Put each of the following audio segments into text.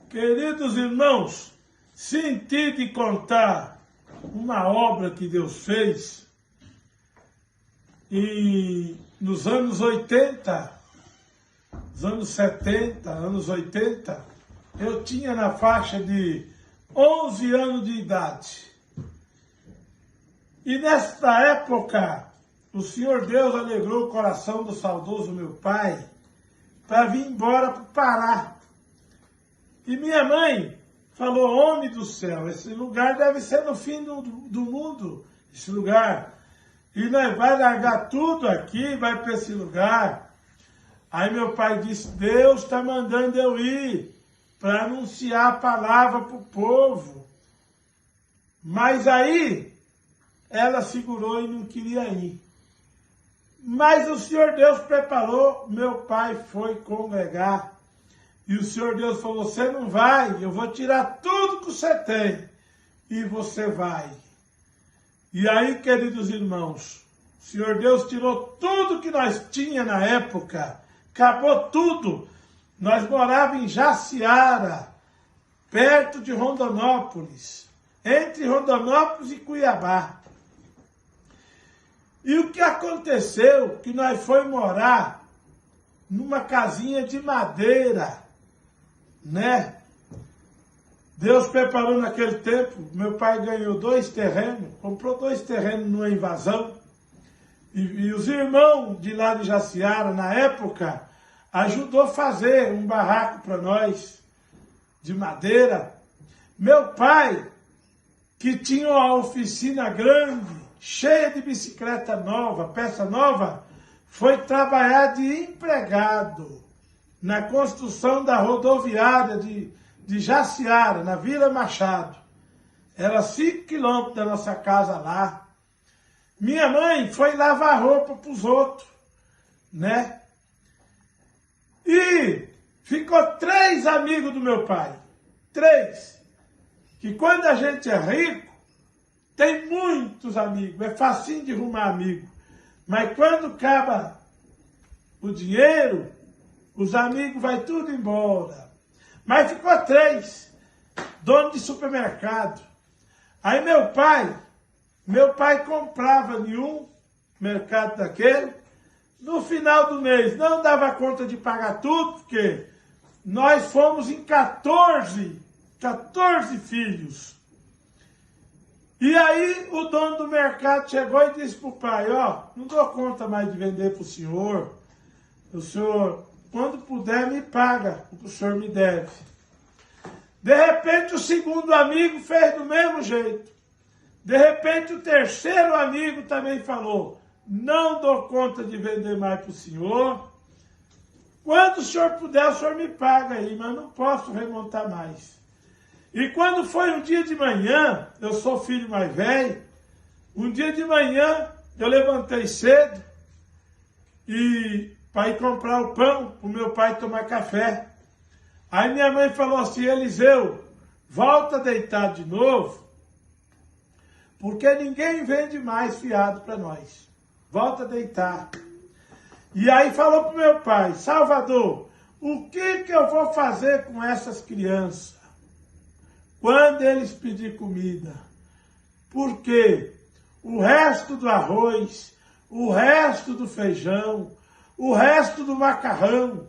Queridos irmãos, senti de contar uma obra que Deus fez e nos anos 80, nos anos 70, anos 80, eu tinha na faixa de 11 anos de idade. E nesta época, o Senhor Deus alegrou o coração do saudoso meu pai para vir embora para o Pará. E minha mãe falou: homem do céu, esse lugar deve ser no fim do mundo, esse lugar. E nós vai largar tudo aqui, vai para esse lugar. Aí meu pai disse: Deus está mandando eu ir para anunciar a palavra para o povo. Mas aí ela segurou e não queria ir. Mas o Senhor Deus preparou, meu pai foi congregar. E o Senhor Deus falou: você não vai, eu vou tirar tudo que você tem. E você vai. E aí, queridos irmãos, o Senhor Deus tirou tudo que nós tínhamos na época. Acabou tudo. Nós morávamos em Jaciara, perto de Rondonópolis. Entre Rondonópolis e Cuiabá. E o que aconteceu? Que nós fomos morar numa casinha de madeira, né? Deus preparou naquele tempo, meu pai ganhou 2 terrenos, comprou 2 terrenos numa invasão, e os irmãos de lá de Jaciara, na época, ajudou a fazer um barraco para nós, de madeira. Meu pai, que tinha uma oficina grande, cheia de bicicleta nova, peça nova, foi trabalhar de empregado na construção da rodoviária de Jaciara, na Vila Machado. Era 5 quilômetros da nossa casa lá. Minha mãe foi lavar roupa para os outros, né? E ficou 3 amigos do meu pai. 3. Que quando a gente é rico, tem muitos amigos, é facinho de arrumar amigo. Mas quando acaba o dinheiro, os amigos vai tudo embora. Mas ficou 3, dono de supermercado. Aí meu pai comprava em um mercado daquele. No final do mês não dava conta de pagar tudo, porque nós fomos em 14 filhos. E aí o dono do mercado chegou e disse para o pai: ó, não dou conta mais de vender para o senhor quando puder, me paga o que o senhor me deve. De repente o segundo amigo fez do mesmo jeito. De repente o terceiro amigo também falou: não dou conta de vender mais para o senhor. Quando o senhor puder, o senhor me paga aí, mas não posso remontar mais. E quando foi um dia de manhã, eu sou filho mais velho, um dia de manhã eu levantei cedo para ir comprar o pão para o meu pai tomar café. Aí minha mãe falou assim: Eliseu, volta a deitar de novo, porque ninguém vende mais fiado para nós. Volta a deitar. E aí falou para o meu pai: Salvador, o que eu vou fazer com essas crianças quando eles pedirem comida? Porque o resto do arroz, o resto do feijão, o resto do macarrão,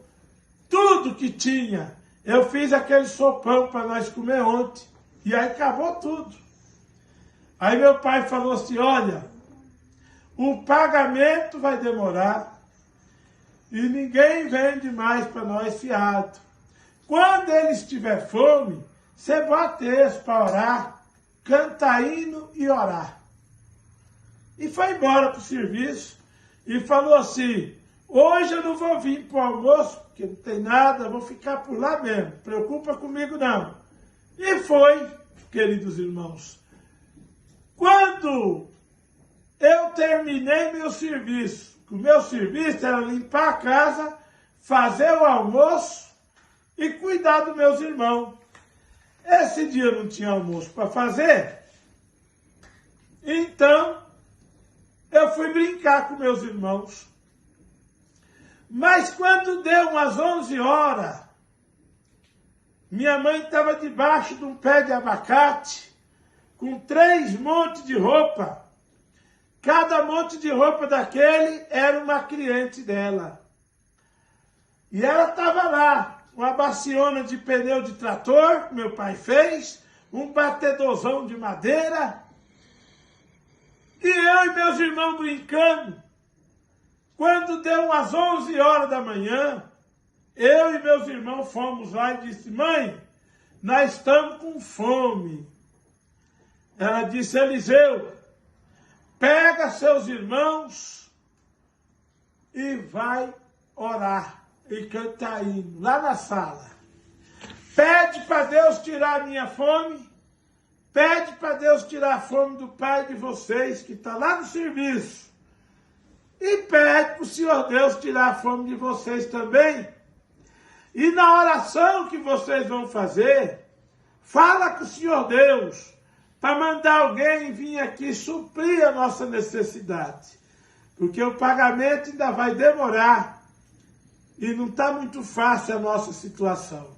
tudo que tinha, eu fiz aquele sopão para nós comer ontem. E aí acabou tudo. Aí meu pai falou assim: olha, o pagamento vai demorar e ninguém vende mais para nós fiado. Quando eles tiver fome, você bota eles para orar, cantar hino e orar. E foi embora para o serviço e falou assim: hoje eu não vou vir para o almoço, porque não tem nada, vou ficar por lá mesmo, preocupa comigo não. E foi, queridos irmãos. Quando eu terminei meu serviço, o meu serviço era limpar a casa, fazer o almoço e cuidar dos meus irmãos. Esse dia não tinha almoço para fazer, então eu fui brincar com meus irmãos. Mas quando deu umas 11 horas, minha mãe estava debaixo de um pé de abacate, com 3 montes de roupa. Cada monte de roupa daquele era uma cliente dela. E ela estava lá, uma baciona de pneu de trator, que meu pai fez, um batedorzão de madeira, e eu e meus irmãos brincando. Quando deu umas 11 horas da manhã, eu e meus irmãos fomos lá e disse: mãe, nós estamos com fome. Ela disse: Eliseu, pega seus irmãos e vai orar e cantar hino lá na sala. Pede para Deus tirar a minha fome. Pede para Deus tirar a fome do pai de vocês, que está lá no serviço. E pede para o Senhor Deus tirar a fome de vocês também. E na oração que vocês vão fazer, fala com o Senhor Deus para mandar alguém vir aqui suprir a nossa necessidade. Porque o pagamento ainda vai demorar. E não está muito fácil a nossa situação.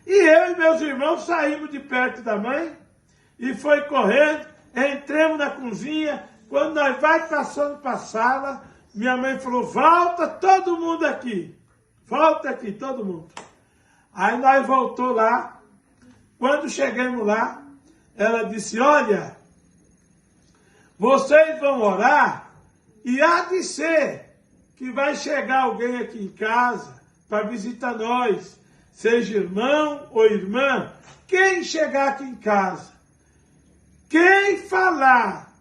E eu e meus irmãos saímos de perto da mãe e foi correndo, entramos na cozinha. Quando nós vai passando para a sala, minha mãe falou: volta todo mundo aqui. Volta aqui, todo mundo. Aí nós voltou lá. Quando chegamos lá, ela disse: olha, vocês vão orar e há de ser que vai chegar alguém aqui em casa para visitar nós, seja irmão ou irmã. Quem chegar aqui em casa, quem falar,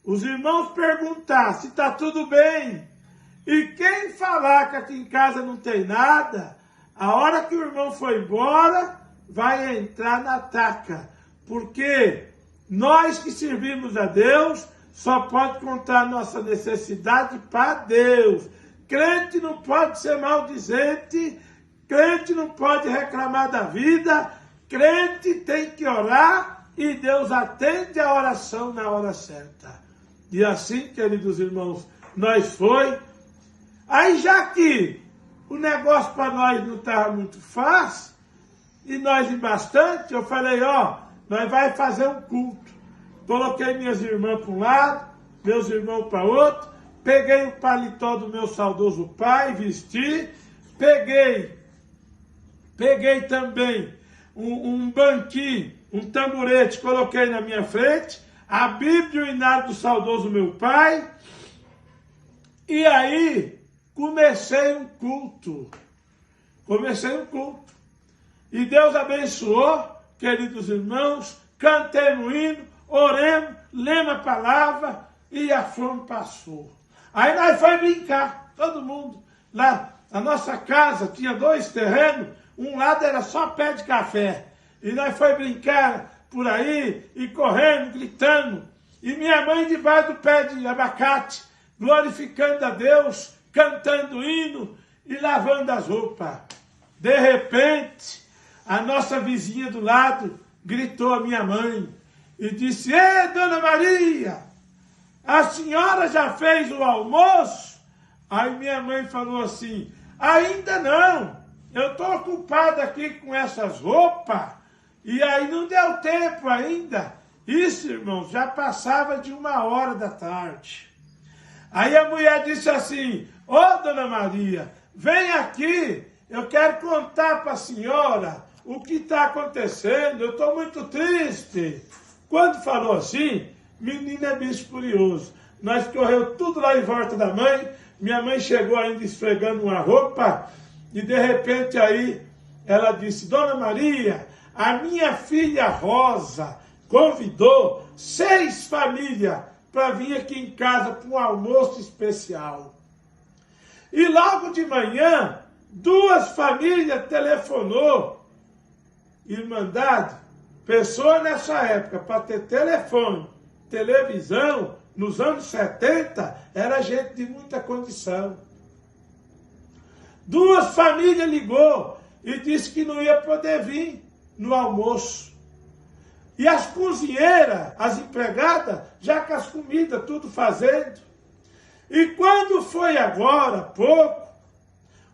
os irmãos perguntar se está tudo bem, e quem falar que aqui em casa não tem nada, a hora que o irmão for embora, vai entrar na taca. Porque nós que servimos a Deus, só pode contar nossa necessidade para Deus. Crente não pode ser maldizente, crente não pode reclamar da vida, crente tem que orar e Deus atende a oração na hora certa. E assim, queridos irmãos, nós foi. Aí já que o negócio para nós não estava muito fácil, e nós em bastante, eu falei: ó, nós vai fazer um culto. Coloquei minhas irmãs para um lado, meus irmãos para outro, peguei o paletó do meu saudoso pai, vesti, peguei também um banquinho, um tamborete, coloquei na minha frente, a Bíblia e o hinário do saudoso meu pai, e aí comecei um culto. E Deus abençoou, queridos irmãos, cantemos hino, oremos, lemos a palavra e a fome passou. Aí nós fomos brincar, todo mundo. Lá, a nossa casa tinha 2 terrenos, um lado era só pé de café. E nós fomos brincar por aí, e correndo, gritando. E minha mãe debaixo do pé de abacate, glorificando a Deus, cantando hino e lavando as roupas. De repente, a nossa vizinha do lado gritou a minha mãe e disse: Ê, Dona Maria, a senhora já fez o almoço? Aí minha mãe falou assim: ainda não, eu estou ocupada aqui com essas roupas, e aí não deu tempo ainda. Isso, irmãos, já passava de 1h da tarde. Aí a mulher disse assim: ô, Dona Maria, vem aqui, eu quero contar para a senhora o que está acontecendo, eu estou muito triste. Quando falou assim, menina é bicho curioso. Nós correu tudo lá em volta da mãe, minha mãe chegou ainda esfregando uma roupa, e de repente aí ela disse: Dona Maria, a minha filha Rosa convidou 6 famílias para vir aqui em casa para um almoço especial. E logo de manhã, 2 famílias telefonou. Irmandade, pessoa nessa época, para ter telefone, televisão, nos anos 70, era gente de muita condição. 2 famílias ligou e disse que não ia poder vir no almoço. E as cozinheiras, as empregadas, já com as comidas, tudo fazendo. E quando foi agora, pouco,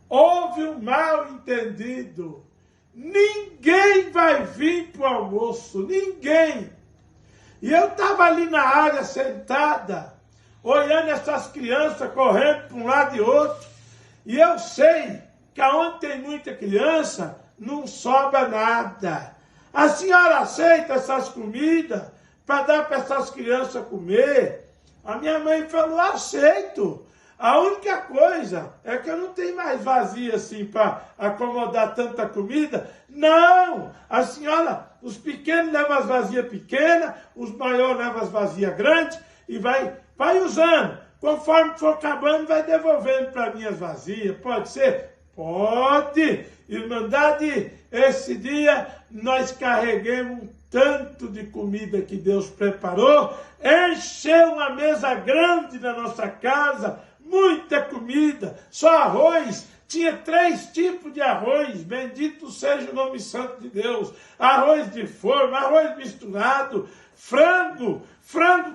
houve um mal entendido. ninguém vai vir para o almoço, ninguém. E eu estava ali na área sentada, olhando essas crianças correndo para um lado e outro, e eu sei que onde tem muita criança, não sobra nada. A senhora aceita essas comidas para dar para essas crianças comer? A minha mãe falou, aceito. A única coisa é que eu não tenho mais vazia assim para acomodar tanta comida. Não! A senhora, os pequenos levam as vazias pequenas, os maiores levam as vazias grandes e vai usando. Conforme for acabando, vai devolvendo para mim as vazias. Pode ser? Pode! Irmandade, esse dia nós carreguemos um tanto de comida que Deus preparou, encheu uma mesa grande na nossa casa, muita comida, só arroz, tinha 3 tipos de arroz, bendito seja o nome santo de Deus, arroz de forma, arroz misturado, frango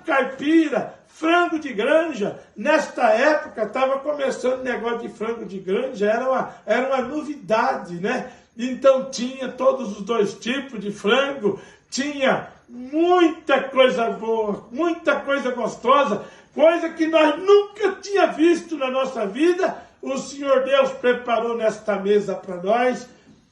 caipira, frango de granja. Nesta época estava começando o negócio de frango de granja, era uma novidade, né? Então tinha todos os 2 tipos de frango, tinha muita coisa boa, muita coisa gostosa, coisa que nós nunca tinha visto na nossa vida, o Senhor Deus preparou nesta mesa para nós.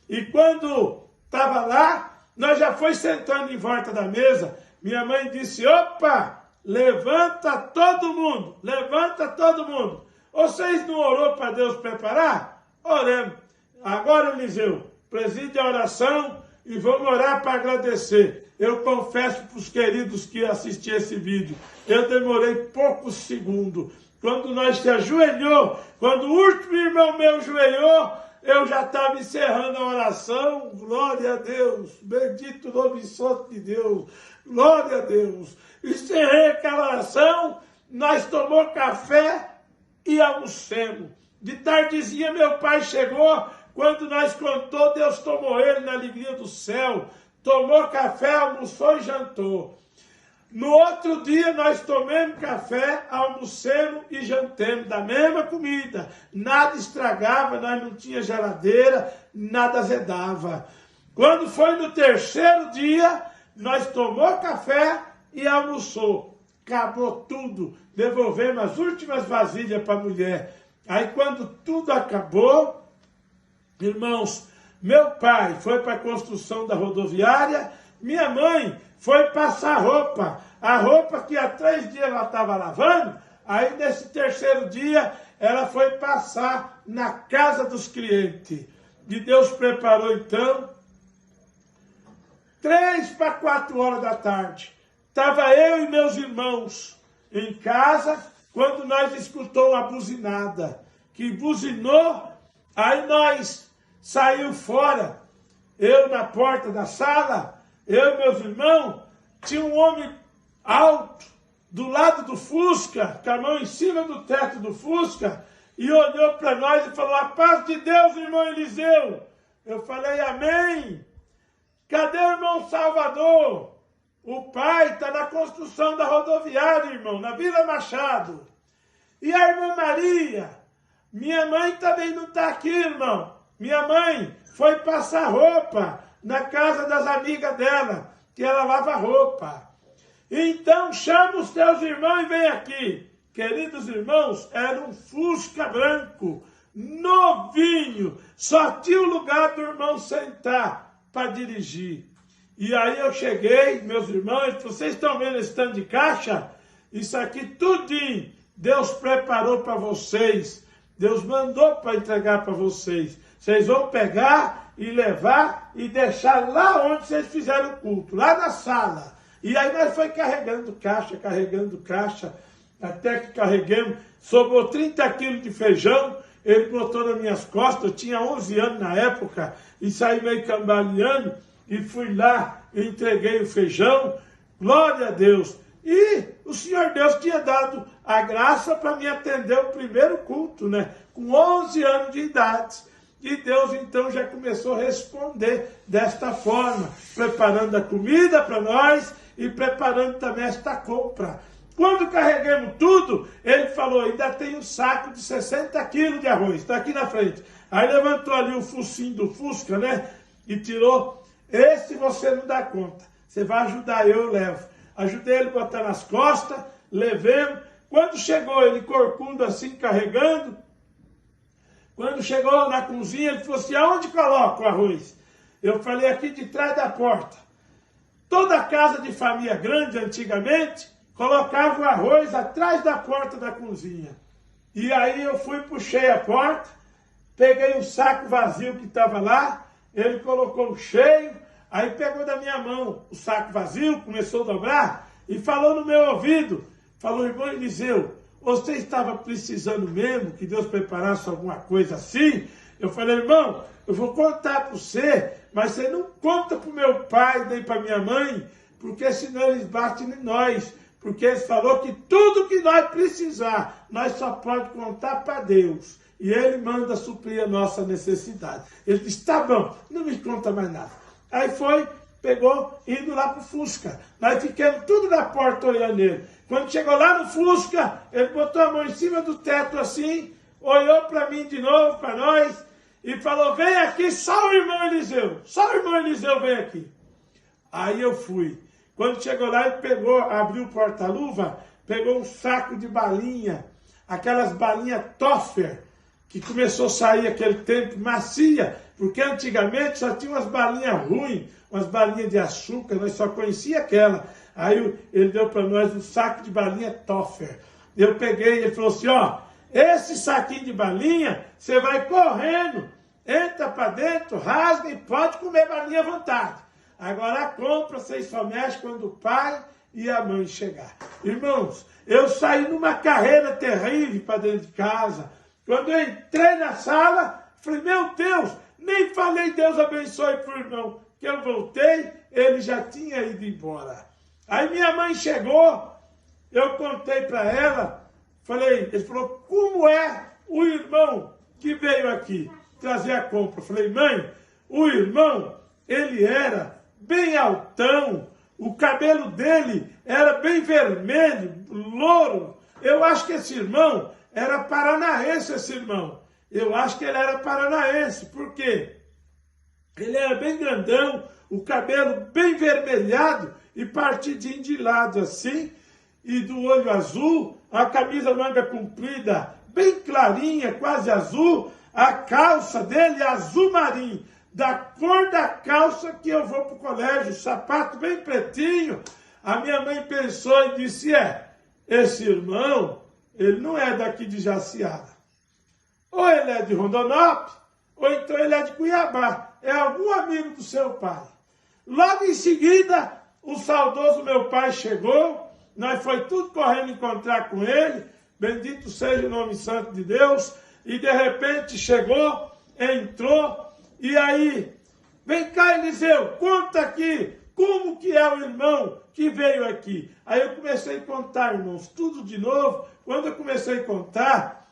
E quando estava lá, nós já foi sentando em volta da mesa, minha mãe disse, opa, levanta todo mundo, levanta todo mundo. Vocês não orou para Deus preparar? Oremos. Agora, Eliseu, preside a oração e vamos orar para agradecer. Eu confesso para os queridos que assistiram esse vídeo, eu demorei poucos segundos. Quando nós se ajoelhou, quando o último irmão meu ajoelhou, eu já estava encerrando a oração. Glória a Deus, bendito o nome santo de Deus, glória a Deus. Encerrei aquela oração, nós tomamos café e almoçamos. De tardezinha meu pai chegou, quando nós contou, Deus tomou ele na alegria do céu. Tomou café, almoçou e jantou. No outro dia nós tomamos café, almoçamos e jantamos da mesma comida. Nada estragava, nós não tinha geladeira, nada azedava. Quando foi no 3º dia, nós tomamos café e almoçou. Acabou tudo. Devolvemos as últimas vasilhas para a mulher. Aí quando tudo acabou, irmãos, meu pai foi para a construção da rodoviária, minha mãe foi passar roupa. A roupa que há 3 dias ela estava lavando, aí nesse 3º dia ela foi passar na casa dos clientes. E Deus preparou então, 3 para 4 horas da tarde. Estava eu e meus irmãos em casa, quando nós escutamos uma buzinada. Que buzinou, aí nós saiu fora, eu na porta da sala, eu e meus irmãos, tinha um homem alto, do lado do Fusca, com a mão em cima do teto do Fusca, e olhou para nós e falou, a paz de Deus, irmão Eliseu. Eu falei, amém. Cadê o irmão Salvador? O pai está na construção da rodoviária, irmão, na Vila Machado. E a irmã Maria? Minha mãe também não está aqui, irmão. Minha mãe foi passar roupa na casa das amigas dela, que ela lava roupa. Então chama os teus irmãos e vem aqui. Queridos irmãos, era um Fusca branco, novinho, só tinha o lugar do irmão sentar para dirigir. E aí eu cheguei, meus irmãos, vocês estão vendo esse tanto de caixa? Isso aqui tudinho Deus preparou para vocês. Deus mandou para entregar para vocês. Vocês vão pegar e levar e deixar lá onde vocês fizeram o culto, lá na sala. E aí nós foi carregando caixa, até que carreguemos. Sobrou 30 quilos de feijão, ele botou nas minhas costas, eu tinha 11 anos na época, e saí meio cambaleando, e fui lá, e entreguei o feijão, glória a Deus. E o Senhor Deus tinha dado a graça para me atender o primeiro culto, né? Com 11 anos de idade. E Deus então já começou a responder desta forma, preparando a comida para nós e preparando também esta compra. Quando carreguemos tudo, ele falou, ainda tem um saco de 60 quilos de arroz, está aqui na frente. Aí levantou ali o focinho do Fusca, né? e tirou. Esse você não dá conta. Você vai ajudar, eu levo. Ajudei ele a botar nas costas, levemos. Quando chegou, ele corcunda assim, carregando. Quando chegou na cozinha, ele falou assim, aonde coloca o arroz? Eu falei, aqui de trás da porta. Toda casa de família grande, antigamente, colocava o arroz atrás da porta da cozinha. E aí eu fui, puxei a porta, peguei um saco vazio que estava lá, ele colocou cheio, aí pegou da minha mão o saco vazio, começou a dobrar e falou no meu ouvido, falou, irmão Eliseu, você estava precisando mesmo que Deus preparasse alguma coisa assim? Eu falei, irmão, eu vou contar para você, mas você não conta para o meu pai nem para minha mãe, porque senão eles batem em nós. Porque ele falou que tudo que nós precisar, nós só pode contar para Deus. E ele manda suprir a nossa necessidade. Ele disse, tá bom, não me conta mais nada. Aí foi, pegou, indo lá para o Fusca. Nós ficamos tudo na porta olhando ele. Quando chegou lá no Fusca, ele botou a mão em cima do teto assim, olhou para mim de novo, para nós, e falou, vem aqui, só o irmão Eliseu. Só o irmão Eliseu vem aqui. Aí eu fui. Quando chegou lá, ele pegou, abriu o porta-luva, pegou um saco de balinha, aquelas balinhas Toffer, que começou a sair aquele tempo macia, porque antigamente só tinha umas balinhas ruins, umas balinhas de açúcar, nós só conhecíamos aquela. Aí ele deu para nós um saco de balinha Toffer. Eu peguei, ele falou assim, ó, esse saquinho de balinha, você vai correndo, entra para dentro, rasga e pode comer balinha à vontade. Agora a compra vocês só mexem quando o pai e a mãe chegar. Irmãos, eu saí numa carreira terrível para dentro de casa. Quando eu entrei na sala, falei, meu Deus, nem falei Deus abençoe para o irmão. Que eu voltei, ele já tinha ido embora. Aí minha mãe chegou, eu contei para ela, falei, ele falou, como é o irmão que veio aqui trazer a compra? Eu falei, mãe, o irmão, ele era bem altão, o cabelo dele era bem vermelho, louro. Eu acho que esse irmão era paranaense, esse irmão. Eu acho que ele era paranaense, por quê? Ele era bem grandão, o cabelo bem vermelhado e partidinho de lado assim, e do olho azul, a camisa manga comprida, bem clarinha, quase azul, a calça dele azul marinho, da cor da calça que eu vou para o colégio, sapato bem pretinho. A minha mãe pensou e disse, esse irmão, ele não é daqui de Jaciara. Ou ele é de Rondonópolis, ou então ele é de Cuiabá. É algum amigo do seu pai. Logo em seguida, o saudoso meu pai chegou, nós foi tudo correndo encontrar com ele, bendito seja o nome santo de Deus, e de repente chegou, entrou, e aí, vem cá Eliseu, conta aqui, como que é o irmão que veio aqui? Aí eu comecei a contar, irmãos, tudo de novo. Quando eu comecei a contar,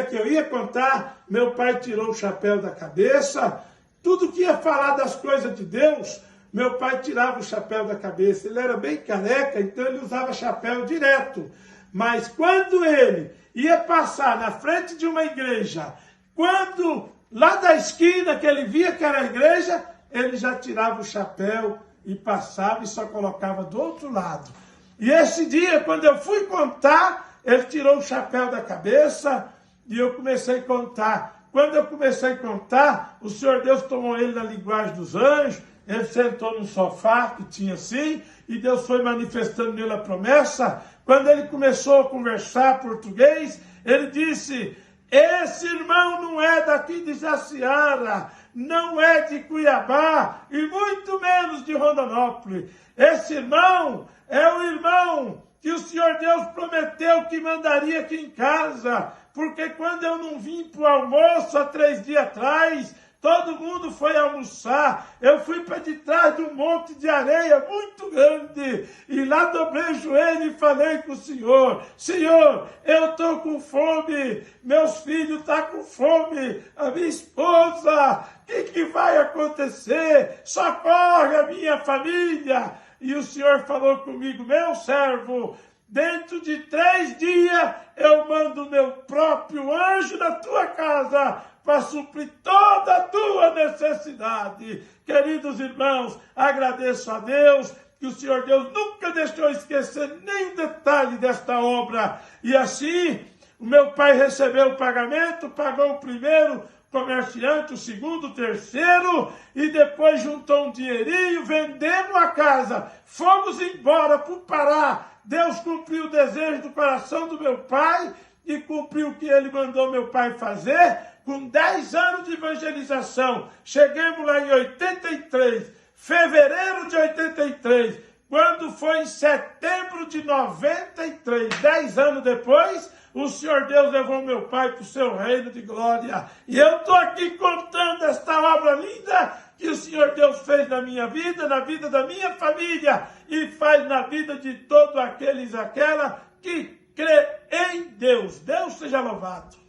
que eu ia contar, meu pai tirou o chapéu da cabeça, tudo que ia falar das coisas de Deus, meu pai tirava o chapéu da cabeça. Ele era bem careca, então ele usava chapéu direto. Mas quando ele ia passar na frente de uma igreja, quando lá da esquina que ele via que era a igreja, ele já tirava o chapéu e passava e só colocava do outro lado. E esse dia, quando eu fui contar, ele tirou o chapéu da cabeça e eu comecei a contar. Quando eu comecei a contar, o Senhor Deus tomou ele na linguagem dos anjos, ele sentou num sofá que tinha assim, e Deus foi manifestando nele a promessa. Quando ele começou a conversar português, ele disse, esse irmão não é daqui de Jaciara, não é de Cuiabá, e muito menos de Rondonópolis. Esse irmão é o irmão que o Senhor Deus prometeu que mandaria aqui em casa, porque quando eu não vim para o almoço há 3 dias atrás, todo mundo foi almoçar, eu fui para de trás de um monte de areia muito grande, e lá dobrei o joelho e falei com o Senhor, Senhor, eu estou com fome, meus filhos estão com fome, a minha esposa, o que vai acontecer? Socorre a minha família. E o Senhor falou comigo, meu servo, dentro de 3 dias eu mando o meu próprio anjo na tua casa para suprir toda a tua necessidade. Queridos irmãos, agradeço a Deus que o Senhor Deus nunca deixou esquecer nem um detalhe desta obra. E assim, o meu pai recebeu o pagamento, pagou o primeiro comerciante, o segundo, o terceiro, e depois juntou um dinheirinho, vendendo a casa. Fomos embora para o Pará. Deus cumpriu o desejo do coração do meu pai e cumpriu o que ele mandou meu pai fazer. Com 10 anos de evangelização, chegamos lá em 83, fevereiro de 83, quando foi em setembro de 93, 10 anos depois, o Senhor Deus levou meu pai para o seu reino de glória. E eu estou aqui contando esta obra linda que o Senhor Deus fez na minha vida, na vida da minha família, e faz na vida de todos aqueles e aquela que crê em Deus. Deus seja louvado.